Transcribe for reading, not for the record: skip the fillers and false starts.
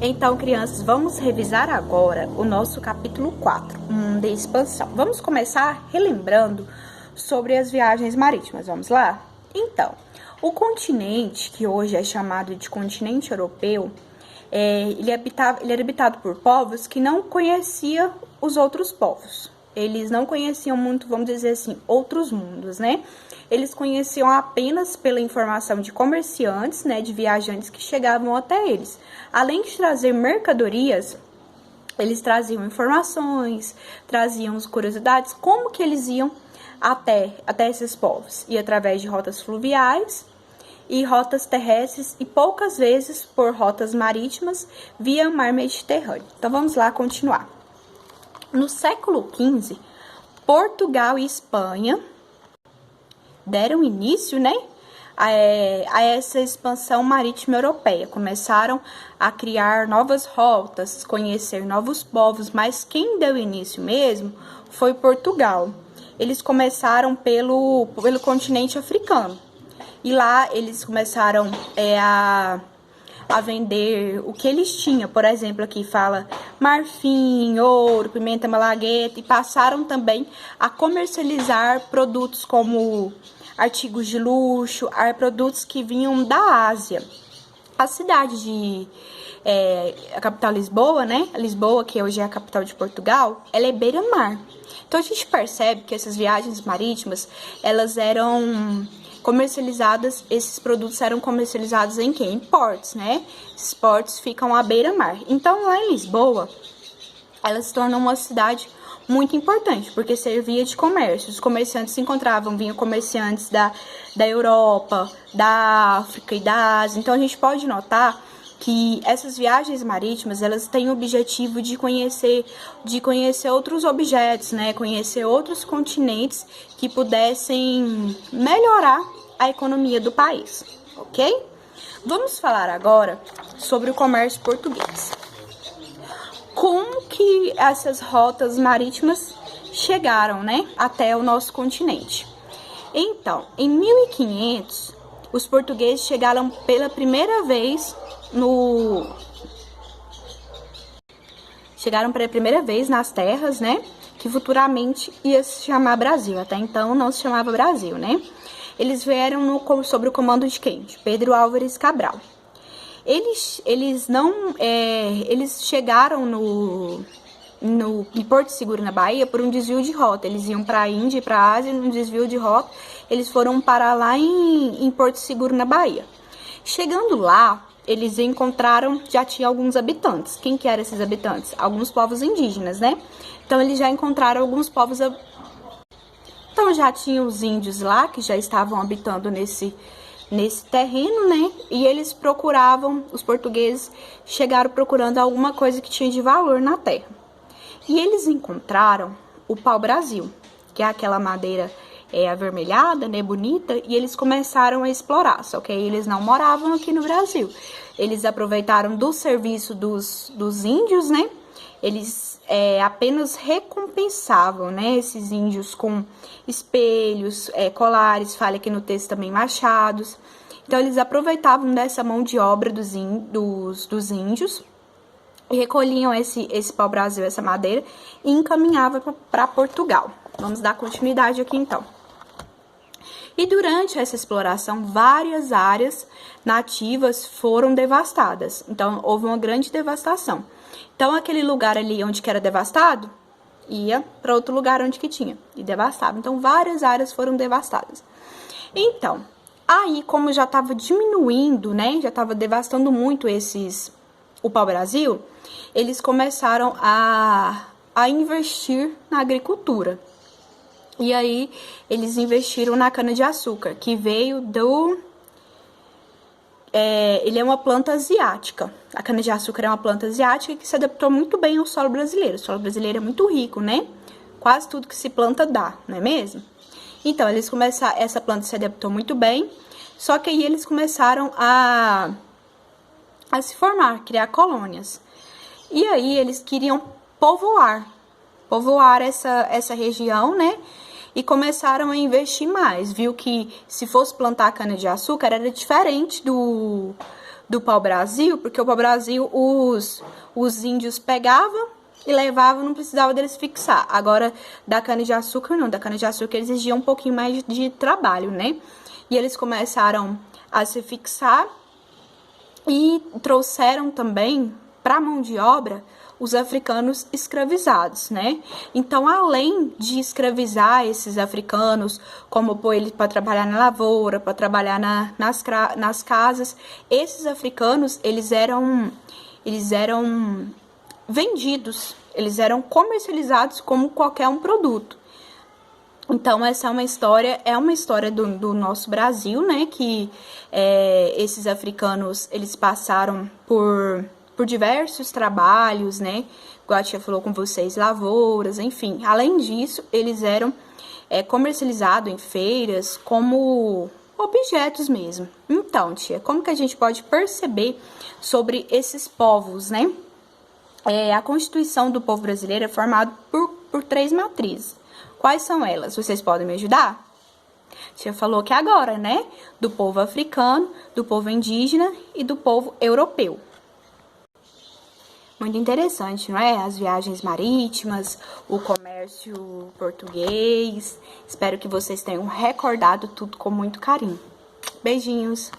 Então, crianças, vamos revisar agora o nosso capítulo 4, de expansão. Vamos começar relembrando sobre as viagens marítimas, vamos lá? Então, o continente, que hoje é chamado de continente europeu, ele era habitado por povos que não conheciam os outros povos. Eles não conheciam muito, vamos dizer assim, outros mundos, né? Eles conheciam apenas pela informação de comerciantes, né, de viajantes que chegavam até eles. Além de trazer mercadorias, eles traziam informações, traziam curiosidades, como que eles iam até esses povos. E através de rotas fluviais e rotas terrestres e poucas vezes por rotas marítimas via mar Mediterrâneo. Então vamos lá continuar. No século XV, Portugal e Espanha deram início, né, a essa expansão marítima europeia. Começaram a criar novas rotas, conhecer novos povos, mas quem deu início mesmo foi Portugal. Eles começaram pelo continente africano. E lá eles começaram a vender o que eles tinham. Por exemplo, aqui fala marfim, ouro, pimenta malagueta, e passaram também a comercializar produtos como artigos de luxo, produtos que vinham da Ásia. A cidade a capital Lisboa, né? Lisboa, que hoje é a capital de Portugal, ela é beira-mar. Então a gente percebe que essas viagens marítimas, elas eram comercializadas, esses produtos eram comercializados em quê? Em portos, né? Esses portos ficam à beira-mar. Então, lá em Lisboa, ela se tornou uma cidade muito importante, porque servia de comércio. Os comerciantes se encontravam, vinham comerciantes da Europa, da África e da Ásia. Então, a gente pode notar que essas viagens marítimas, elas têm o objetivo de conhecer outros objetos, né? Conhecer outros continentes que pudessem melhorar a economia do país, ok? Vamos falar agora sobre o comércio português. Como que essas rotas marítimas chegaram, né, até o nosso continente? Então, em 1500, os portugueses chegaram pela primeira vez nas terras, né, que futuramente ia se chamar Brasil. Até então não se chamava Brasil, né? Eles vieram sob o comando de quem? De Pedro Álvares Cabral. Eles chegaram em Porto Seguro, na Bahia, por um desvio de rota. Eles iam para a Índia e para a Ásia, num desvio de rota. Eles foram parar lá em Porto Seguro, na Bahia. Chegando lá, eles encontraram, já tinha alguns habitantes. Quem que eram esses habitantes? Alguns povos indígenas, né? Então, eles já encontraram alguns povos. Então, já tinha os índios lá, que já estavam habitando nesse terreno, né? E eles procuravam, os portugueses chegaram procurando alguma coisa que tinha de valor na terra. E eles encontraram o pau-brasil, que é aquela madeira avermelhada, né, bonita, e eles começaram a explorar, só que aí eles não moravam aqui no Brasil. Eles aproveitaram do serviço dos índios, né? Eles apenas recompensavam, né, esses índios com espelhos, colares, fala aqui no texto também machados. Então, eles aproveitavam dessa mão de obra dos índios e recolhiam esse pau-brasil, essa madeira, e encaminhavam para Portugal. Vamos dar continuidade aqui, então. E durante essa exploração, várias áreas nativas foram devastadas. Então, houve uma grande devastação. Então, aquele lugar ali onde que era devastado, ia para outro lugar onde que tinha, e devastava. Então, várias áreas foram devastadas. Então, aí, como já estava diminuindo, né, já estava devastando muito o pau-brasil, eles começaram a investir na agricultura. E aí, eles investiram na cana-de-açúcar, que veio ele é uma planta asiática. A cana-de-açúcar é uma planta asiática que se adaptou muito bem ao solo brasileiro. O solo brasileiro é muito rico, né? Quase tudo que se planta dá, não é mesmo? Então, essa planta se adaptou muito bem, só que aí eles começaram a se formar, criar colônias. E aí, eles queriam povoar essa região, né? E começaram a investir mais. Viu que se fosse plantar cana-de-açúcar era diferente do do pau-brasil, porque o pau-brasil os índios pegavam e levavam, não precisava deles fixar. Agora, da cana-de-açúcar, não. Da cana-de-açúcar eles exigiam um pouquinho mais de trabalho, né? E eles começaram a se fixar e trouxeram também para a mão de obra os africanos escravizados, né? Então, além de escravizar esses africanos, como pôr eles para trabalhar na lavoura, para trabalhar nas casas, esses africanos, eles eram vendidos, eles eram comercializados como qualquer um produto. Então, essa é uma história do nosso Brasil, né? Que esses africanos, eles passaram por diversos trabalhos, né? Igual a tia falou com vocês, lavouras, enfim. Além disso, eles eram comercializados em feiras como objetos mesmo. Então, tia, como que a gente pode perceber sobre esses povos, né? A Constituição do povo brasileiro é formada por 3 matrizes. Quais são elas? Vocês podem me ajudar? A tia falou que agora, né? Do povo africano, do povo indígena e do povo europeu. Muito interessante, não é? As viagens marítimas, o comércio português. Espero que vocês tenham recordado tudo com muito carinho. Beijinhos!